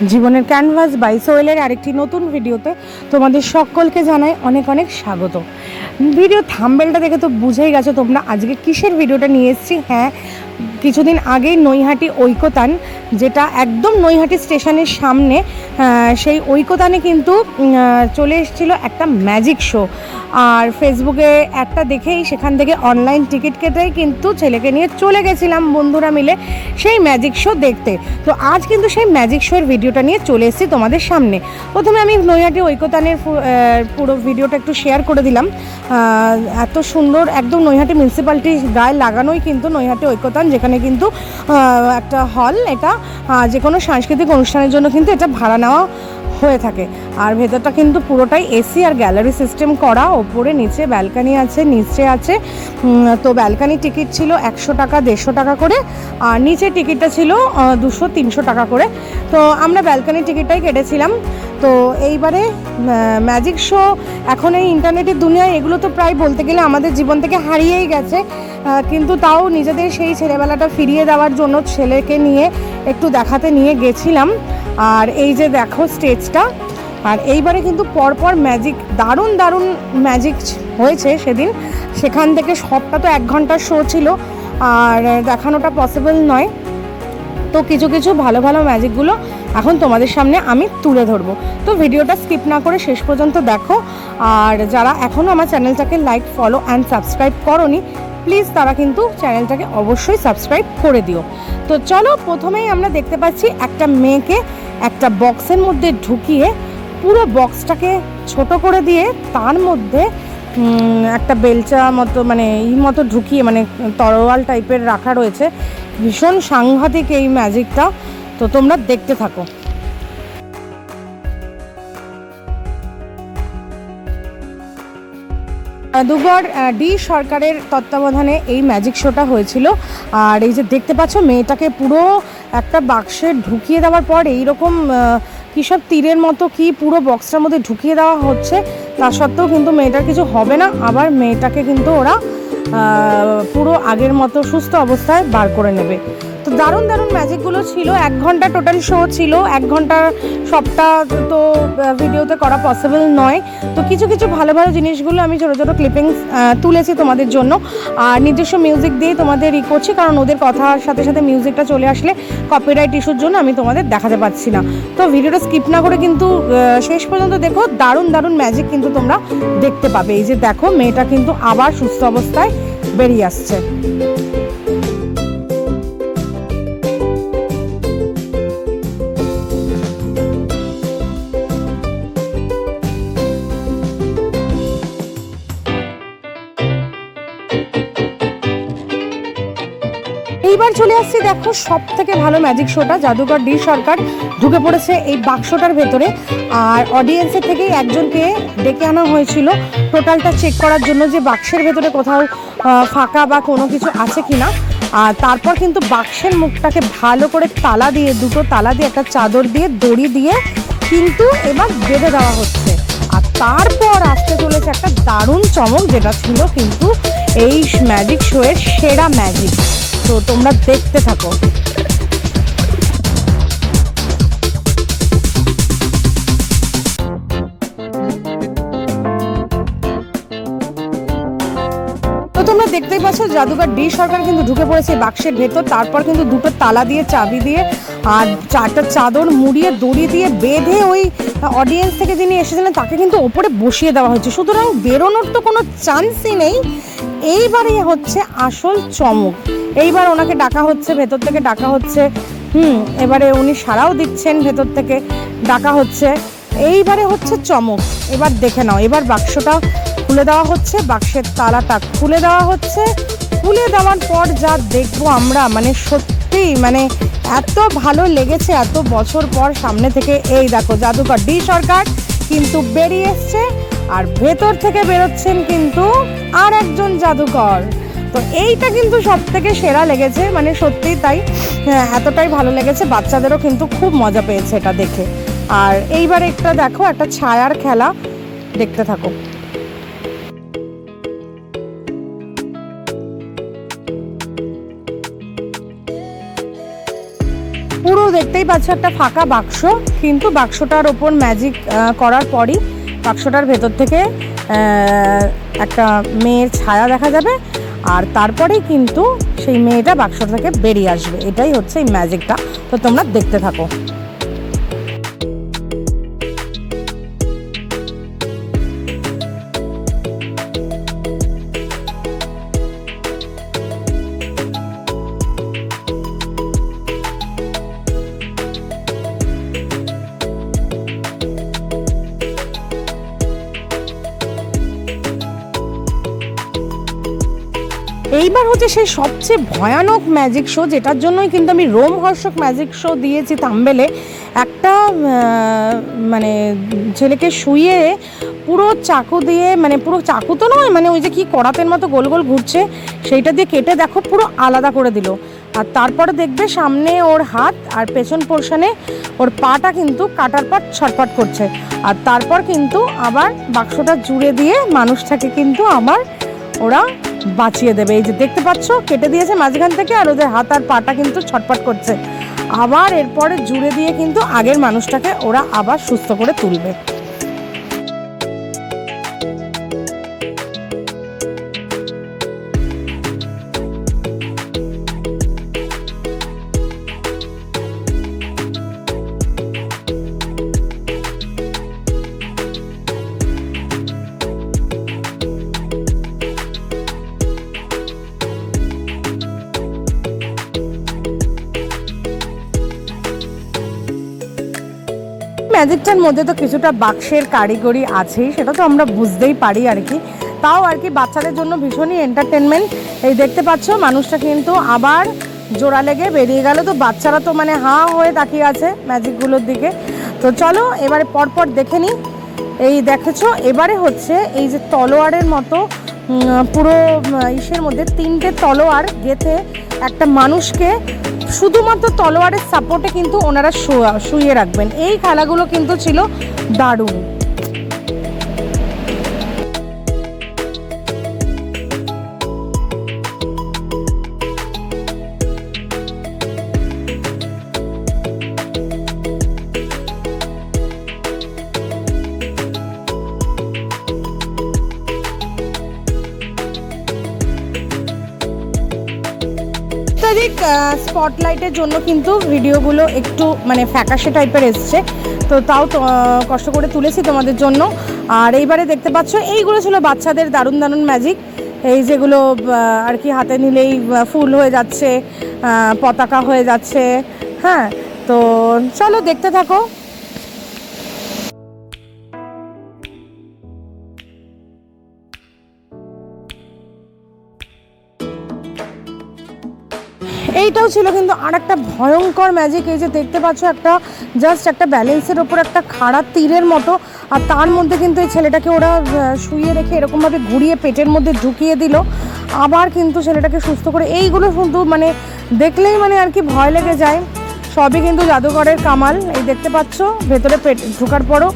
জীবনের canvas by সোহেলের আরেকটি নতুন ভিডিওতে তোমাদের সকলকে জানাই অনেক অনেক স্বাগত। ভিডিও থাম্বনেলটা দেখে তো বুঝেই গেছো তোমরা আজকে কিসের ভিডিওটা নিয়ে এসেছি। হ্যাঁ, কিছুদিন আগেই নৈহাটি ঐকতান, যেটা একদম নৈহাটি স্টেশনের সামনে, সেই ঐকতানে কিন্তু চলে এসেছিলো একটা ম্যাজিক শো। আর ফেসবুকে একটা দেখেই সেখান থেকে অনলাইন টিকিট কেটেই কিন্তু ছেলেকে নিয়ে চলে গেছিলাম বন্ধুরা মিলে সেই ম্যাজিক শো দেখতে। তো আজ কিন্তু সেই ম্যাজিক শোয়ের ভিডিওটা নিয়ে চলে এসেছি তোমাদের সামনে। প্রথমে আমি নৈহাটি ঐকতানের পুরো ভিডিওটা একটু শেয়ার করে দিলাম। এত সুন্দর, একদম নৈহাটি মিউনিসিপ্যালিটির গায়ে লাগানোই কিন্তু নৈহাটি ঐকতান, যেখানে কিন্তু একটা হল, এটা যে কোনো সাংস্কৃতিক অনুষ্ঠানের জন্য কিন্তু এটা ভাড়া নেওয়া হয়ে থাকে। আর ভেতরটা কিন্তু পুরোটাই এসি আর গ্যালারি সিস্টেম করা, ওপরে নিচে ব্যালকানি আছে, নিচে আছে। তো ব্যালকানি টিকিট ছিল 100 টাকা 150 টাকা করে, আর নিচে টিকিটটা ছিল 200-300 টাকা করে। তো আমরা ব্যালকানি টিকিটটাই কেটেছিলাম। তো এইবারে ম্যাজিক শো, এখন এই ইন্টারনেটের দুনিয়ায় এগুলো তো প্রায় বলতে গেলে আমাদের জীবন থেকে হারিয়েই গেছে, কিন্তু তাও নিজেদের সেই ছেলেবেলাটা ফিরিয়ে দেওয়ার জন্য ছেলেকে নিয়ে একটু দেখাতে নিয়ে গেছিলাম। আর এই যে দেখো স্টেজটা, আর এইবারে কিন্তু পরপর ম্যাজিক, দারুণ দারুণ ম্যাজিক হয়েছে সেদিন। সেখান থেকে সবটা তো 1 ঘন্টার শো ছিল, আর দেখানোটা পসিবল নয়। তো কিছু কিছু ভালো ভালো ম্যাজিকগুলো এখন তোমাদের সামনে আমি তুলে ধরবো। তো ভিডিওটা স্কিপ না করে শেষ পর্যন্ত দেখো। আর যারা এখনও আমার চ্যানেলটাকে লাইক, ফলো অ্যান্ড সাবস্ক্রাইব করোনি, প্লিজ তারা কিন্তু চ্যানেলটাকে অবশ্যই সাবস্ক্রাইব করে দিও। তো চলো, প্রথমেই আমরা দেখতে পাচ্ছি একটা মেয়েকে একটা বক্সের মধ্যে ঢুকিয়ে, পুরো বক্সটাকে ছোট করে দিয়ে তার মধ্যে একটা বেলচা মতো, মানে মতো ঢুকিয়ে, মানে তরোয়াল টাইপের রাখা রয়েছে। ভীষণ সাংঘাতিক এই ম্যাজিকটা, তো তোমরা দেখতে থাকো। জাদুঘর ডি সরকারের তত্ত্বাবধানে এই ম্যাজিক শোটা হয়েছিল। আর এই যে দেখতে পাচ্ছ, মেয়েটাকে পুরো একটা বাক্সে ঢুকিয়ে দেওয়ার পর এইরকম কী সব তীরের মতো কি পুরো বক্সটার মধ্যে ঢুকিয়ে দেওয়া হচ্ছে। তা সত্ত্বেও কিন্তু মেয়েটার কিছু হবে না, আবার মেয়েটাকে কিন্তু ওরা পুরো আগের মতো সুস্থ অবস্থায় বার করে নেবে। তো দারুণ দারুণ ম্যাজিকগুলো ছিল। 1 ঘন্টা টোটাল শো ছিল, 1 ঘন্টা সবটা তো ভিডিওতে করা পসিবল নয়। তো কিছু কিছু ভালো ভালো জিনিসগুলো আমি ছোটো ছোটো ক্লিপিংস তুলেছি তোমাদের জন্য, আর নিজস্ব মিউজিক দিয়ে তোমাদের করছি, কারণ ওদের কথার সাথে সাথে মিউজিকটা চলে আসলে কপিরাইট ইস্যুর জন্য আমি তোমাদের দেখাতে পাচ্ছি না। তো ভিডিওটা স্কিপ না করে কিন্তু শেষ পর্যন্ত দেখো, দারুণ দারুণ ম্যাজিক কিন্তু তোমরা দেখতে পাবে। এই যে দেখো, মেয়েটা কিন্তু আবার সুস্থ অবস্থায় বেরিয়ে আসছে। এইবার চলে আসছি, দেখো সব থেকে ভালো ম্যাজিক শোটা, জাদুঘর ডি সরকার ঢুকে পড়েছে এই বাক্সটার ভেতরে। আর অডিয়েন্সের থেকেই একজনকে ডেকে আনা হয়েছিল টোটালটা চেক করার জন্য, যে বাক্সের ভেতরে কোথাও ফাঁকা বা কোনো কিছু আছে কিনা। আর তারপর কিন্তু বাক্সের মুখটাকে ভালো করে তালা দিয়ে, 2টো তালা দিয়ে, একটা চাদর দিয়ে, দড়ি দিয়ে কিন্তু এবার বেঁধে দেওয়া হচ্ছে। আর তারপর আসতে চলেছে একটা দারুণ চমক, যেটা ছিল কিন্তু এই ম্যাজিক শোয়ের সেরা ম্যাজিক। তো তোমরা দেখতে থাকো। তো তোমরা দেখতেই পাচ্ছ, জাদুঘর ডি সরকার কিন্তু ঢুকে পড়েছে বাক্সের ভেতর। তারপর কিন্তু 2টো তালা দিয়ে, চাবি দিয়ে, আর 4টা চাদর মুড়িয়ে, দড়ি দিয়ে বেঁধে ওই অডিয়েন্স থেকে যিনি এসেছিলেন তাকে কিন্তু ওপরে বসিয়ে দেওয়া হয়েছে। সুতরাং বেরোনোর তো কোনো চান্সই নেই। এইবারই হচ্ছে আসল চমক। এইবার ওনাকে ডাকা হচ্ছে, ভেতর থেকে ডাকা হচ্ছে। এবারে উনি সাড়াও দিচ্ছেন, ভেতর থেকে ডাকা হচ্ছে। এইবারে হচ্ছে চমক, এবার দেখে নাও। এবার বাক্সটা খুলে দেওয়া হচ্ছে, বাক্সের তালাটা খুলে দেওয়া হচ্ছে। খুলে দেওয়ার পর যা দেখবো আমরা, মানে সত্যি, মানে এত ভালো লেগেছে। এত বছর পর সামনে থেকে এই দেখো, জাদুঘর ডি সরকার কিন্তু বেরিয়ে এসছে, আর ভেতর থেকে বেরোচ্ছেন কিন্তু আর একজন জাদুকর। তো এইটা কিন্তু সব থেকে সেরা লেগেছে, মানে সত্যিই তাই। এতটাই ভালো লেগেছে, বাচ্চাদেরও কিন্তু খুব মজা পেয়েছে এটা দেখে। আর এইবার একটা দেখো, একটা ছায়ার খেলা, দেখতে থাকো। পুরো দেখতেই পাচ্ছ একটা ফাঁকা বাক্স, কিন্তু বাক্সটার ওপর ম্যাজিক করার পরই বাক্সটার ভেতর থেকে একটা মেয়ের ছায়া দেখা যাবে, আর তারপরেই কিন্তু সেই মেয়েটা বাক্স থেকে বেরিয়ে আসবে। এটাই হচ্ছে এই ম্যাজিকটা, তো তোমরা দেখতে থাকো। এইবার হচ্ছে সেই সবচেয়ে ভয়ানক ম্যাজিক শো, যেটার জন্যই কিন্তু আমি রোমহর্ষক ম্যাজিক শো দিয়েছি থাম্বনেলে। একটা মানে ছেলেকে শুয়ে পুরো চাকু দিয়ে, মানে পুরো চাকু তো নয়, মানে ওই যে কি করাতের মতো গোল গোল ঘুরছে, সেইটা দিয়ে কেটে দেখো পুরো আলাদা করে দিল। আর তারপরে দেখবে সামনে ওর হাত আর পেছন পোর্শনে ওর পাটা কিন্তু কাটার পর ছটফট করছে। আর তারপর কিন্তু আবার বাক্সটা জুড়ে দিয়ে মানুষটাকে কিন্তু আবার ওরা বাঁচিয়ে দেবে। এই যে দেখতে পাচ্ছ, কেটে দিয়েছে মাঝখান থেকে, আর ওদের হাত আর পাটা কিন্তু ছটফট করছে। আবার এরপরে জুড়ে দিয়ে কিন্তু আগের মানুষটাকে ওরা আবার সুস্থ করে তুলবে। ম্যাজিকটার মধ্যে তো কিছুটা বাক্সের কারিগরি আছেই, সেটা তো আমরা বুঝতেই পারি আর কি। তাও আর কি বাচ্চাদের জন্য ভীষণই এন্টারটেনমেন্ট। এই দেখতে পাচ্ছ মানুষটা কিন্তু আবার জোড়া লেগে বেরিয়ে গেল। তো বাচ্চারা তো মানে হাঁ হয়ে তাকিয়ে আছে ম্যাজিকগুলোর দিকে। তো চলো এবারে পরপর দেখে নিই। এই দেখেছো, এবারে হচ্ছে এই যে তলোয়ারের মতো পুরো ইসের মধ্যে 3টে তলোয়ার গেঁথে একটা মানুষকে শুধুমাত্র তলোয়ারের সাপোর্টে কিন্তু ওনারা শুয়ে রাখবেন। এই খেলাগুলো কিন্তু ছিল দারুণ। স্পটলাইটের জন্য কিন্তু ভিডিওগুলো একটু মানে ফ্যাকাশে টাইপের এসছে, তো তাও কষ্ট করে তুলেছি তোমাদের জন্য। আর এইবারে দেখতে পাচ্ছ এইগুলো ছিল বাচ্চাদের দারুণ দারুণ ম্যাজিক, এই যেগুলো আর কি হাতে নিলেই ফুল হয়ে যাচ্ছে, পতাকা হয়ে যাচ্ছে। হ্যাঁ, তো চলো দেখতে থাকো। এইটাও ছিল কিন্তু আর একটা ভয়ঙ্কর ম্যাজিক। এই যে দেখতে পাচ্ছ একটা জাস্ট একটা ব্যালেন্সের ওপর একটা খাড়া তীরের মতো, আর তার মধ্যে কিন্তু এই ছেলেটাকে ওরা শুয়ে রেখে এরকমভাবে ঘুরিয়ে পেটের মধ্যে ঢুকিয়ে দিল, আবার কিন্তু ছেলেটাকে সুস্থ করে। এইগুলো কিন্তু মানে দেখলেই মানে আর কি ভয় লেগে যায়। সবই কিন্তু জাদুঘরের কামাল। এই দেখতে পাচ্ছ ভেতরে পেট ঢোকার পরও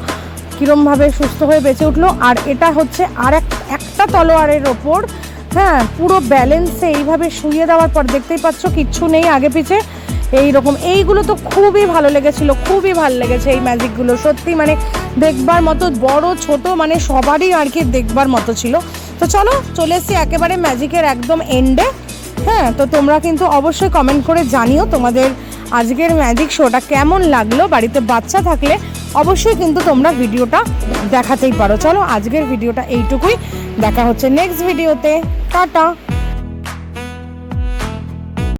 কীরমভাবে সুস্থ হয়ে বেঁচে উঠলো। আর এটা হচ্ছে আর একটা তলোয়ারের ওপর, হ্যাঁ, পুরো ব্যালেন্সে এইভাবে শুয়ে দেওয়ার পর দেখতেই পাচ্ছ কিচ্ছু নেই আগে পিছে এইরকম। এইগুলো তো খুবই ভালো লেগেছিল, খুবই ভালো লেগেছে এই ম্যাজিকগুলো, সত্যি মানে দেখবার মতো, বড় ছোট মানে সবারই আর কি দেখবার মতো ছিল। তো চলো চলে এসছি একেবারে ম্যাজিকের একদম এন্ডে। হ্যাঁ, তো তোমরা কিন্তু অবশ্যই কমেন্ট করে জানিও তোমাদের আজকের ম্যাজিক শোটা কেমন লাগলো। বাড়িতে বাচ্চা থাকলে অবশ্যই কিন্তু তোমরা ভিডিওটা দেখাতেই পারো। চলো আজকের ভিডিওটা এইটুকুই, দেখা হচ্ছে নেক্সট ভিডিওতে। টাটা।